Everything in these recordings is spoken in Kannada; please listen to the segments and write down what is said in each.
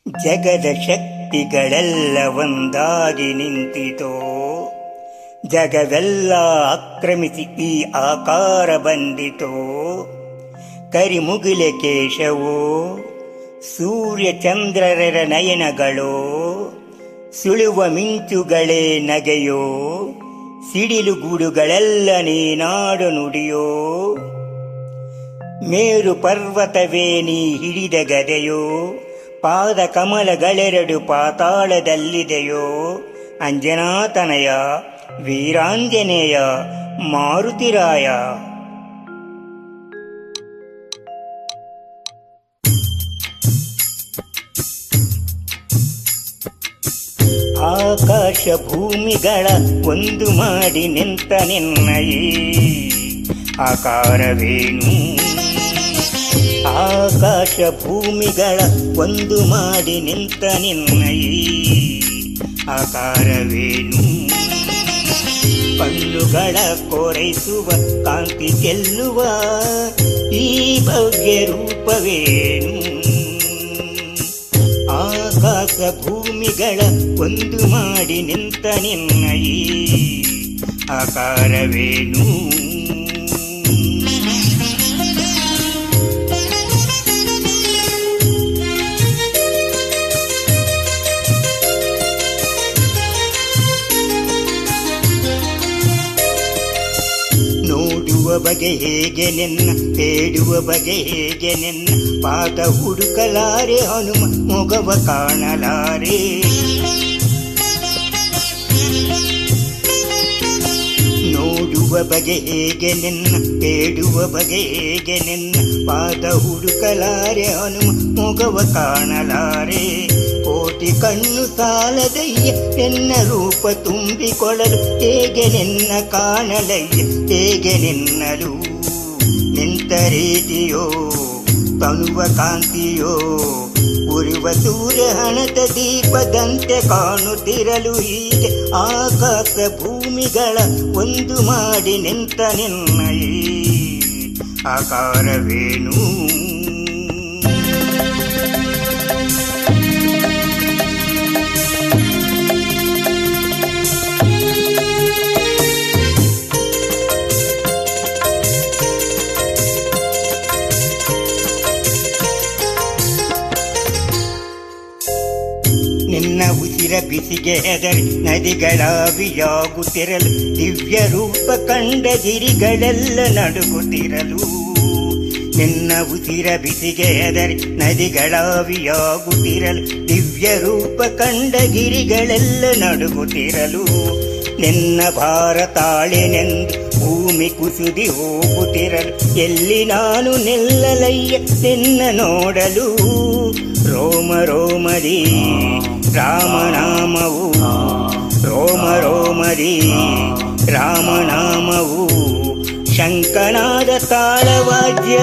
ಜಗದ ಶಕ್ತಿಗಳೆಲ್ಲ ಒಂದಾಗಿ ನಿಂತಿತೋ, ಜಗವೆಲ್ಲ ಆಕ್ರಮಿಸಿ ಈ ಆಕಾರ ಬಂದಿತೋ. ಕರಿಮುಗಿಲೆ ಕೇಶವೋ, ಸೂರ್ಯ ಚಂದ್ರರ ನಯನಗಳೋ, ಸುಳುವ ಮಿಂಚುಗಳೇ ನಗೆಯೋ, ಸಿಡಿಲುಗೂಡುಗಳೆಲ್ಲ ನೀನಾಡು ನುಡಿಯೋ. ಮೇರು ಪರ್ವತವೇ ನೀ ಹಿಡಿದ ಗದೆಯೋ, ಪಾದ ಕಮಲಗಳೆರಡು ಪಾತಾಳದಲ್ಲಿದೆಯೋ. ಅಂಜನಾತನಯ, ವೀರಾಂಜನೇಯ, ಮಾರುತಿರಾಯ. ಆಕಾಶ ಭೂಮಿಗಳ ಒಂದು ಮಾಡಿ ನಿಂತ ನಿನ್ನ ಈ ಆಕಾರವೇನು? ಆಕಾಶ ಭೂಮಿಗಳ ಒಂದು ಮಾಡಿ ನಿಂತ ನಿನ್ನ ಈ ಆಕಾರವೇನು? ಕಣ್ಣುಗಳ ಕೋರೈಸುವ ಕಾಂತಿ ಚೆಲ್ಲುವ ಈ ಭವ್ಯ ರೂಪವೇನು? ಆಕಾಶ ಭೂಮಿಗಳ ಒಂದು ಮಾಡಿ ನಿಂತ ನಿನ್ನ ಈ ಆಕಾರವೇನು? ನೋಡುವ ಬಗೆ ಹೇಗೆ ನಿನ್ನ, ಬೇಡುವ ಬಗೆ ಹೇಗೆ ನಿನ್ನ, ಪಾದ ಹುಡುಕಲಾರೆ ಹನುಮ, ಮೊಗವ ಕಾಣಲಾರೆ. ನೋಡುವ ಬಗೆ ಹೇಗೆ ನಿನ್ನ, ಬೇಡುವ ಬಗೆ ಹೇಗೆ ನಿನ್ನ, ಪಾದ ಹುಡುಕಲಾರೆ ಹನುಮ, ಮೊಗವ ಕಾಣಲಾರೆ. ಕೋಟಿ ಕಣ್ಣು ಸಾಲದಯ್ಯ ನಿನ್ನ ರೂಪ ತುಂಬಿಕೊಳ್ಳಲು, ಹೇಗೆ ನಿನ್ನ ಕಾಣಲಯ್ಯ ಹೇಗೆ ನಿನ್ನಲು. ನಿಂತ ರೀತಿಯೋ ತನುವ ಕಾಂತಿಯೋ, ಉರಿವ ಸೂರ್ಯ ಹಣದ ದೀಪದಂತೆ ಕಾಣುತ್ತಿರಲು ಹೀಗೆ ಆಕಾಶ ಭೂಮಿಗಳ ಒಂದು ಮಾಡಿ ನಿಂತ ನಿನ್ನ ಈ ಆಕಾರವೇನು? ನಿನ್ನ ಉಸಿರ ಬಿಸಿಗೆ ಹೆದರಿ ನದಿಗಳಾವಿಯಾಗುತ್ತಿರಲು, ದಿವ್ಯ ರೂಪ ಕಂಡ ಗಿರಿಗಳೆಲ್ಲ ನಡುಗುತ್ತಿರಲು. ನಿನ್ನ ಉಸಿರ ಬಿಸಿಗೆ ಹೆದರಿ ನದಿಗಳಾವಿಯಾಗುತ್ತಿರಲು, ದಿವ್ಯ ರೂಪ ಕಂಡ ಗಿರಿಗಳೆಲ್ಲ ನಡುಗುತ್ತಿರಲು. ನಿನ್ನ ಭಾರತಾಳೆನೆಂದು ಭೂಮಿ ಕುಸಿದಿ ಹೋಗುತ್ತಿರಲು, ಎಲ್ಲಿ ನಾನು ನಿಲ್ಲಲಯ್ಯ ನಿನ್ನ ನೋಡಲು. ರೋಮ ರೋಮದಿ ರಾಮನಾಮವು, ರೋಮ ರೋಮದಿ ರಾಮನಾಮವು, ಶಂಕನಾದ ತಾಳವಾದ್ಯ,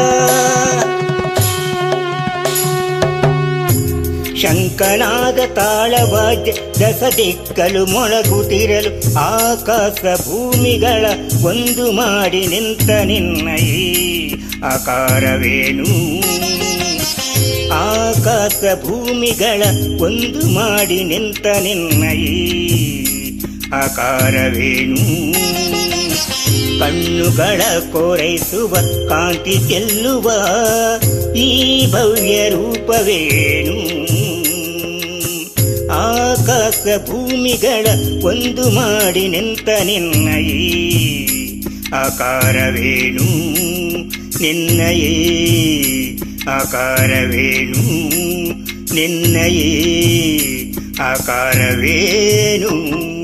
ಶಂಕನಾದ ತಾಳವಾದ್ಯ ದಸ ದಿಕ್ಕಲು ಮೊಳಗುತ್ತಿರಲು, ಆಕಾಶ ಭೂಮಿಗಳ ಒಂದು ಮಾಡಿ ನಿಂತ ನಿನ್ನ ಈ ಆಕಾರವೇನು? ಆಕಾಶ ಭೂಮಿಗಳ ಒಂದು ಮಾಡಿ ನಿಂತ ನಿನ್ನ ಈ ಆಕಾರವೇನು? ಕಣ್ಣುಗಳ ಕೋರೈಸುವ ಕಾಂತಿ ಚೆಲ್ಲುವ ಈ ಭವ್ಯ ರೂಪವೇನು? ಆಕಾಶ ಭೂಮಿಗಳ ಒಂದು ಮಾಡಿ ನಿಂತ ನಿನ್ನ ಈ ಆಕಾರವೇನು? ನಿನ್ನ ಈ ಆಕಾರವೇನು? ನಿನ್ನ ಈ ಆಕಾರವೇನು?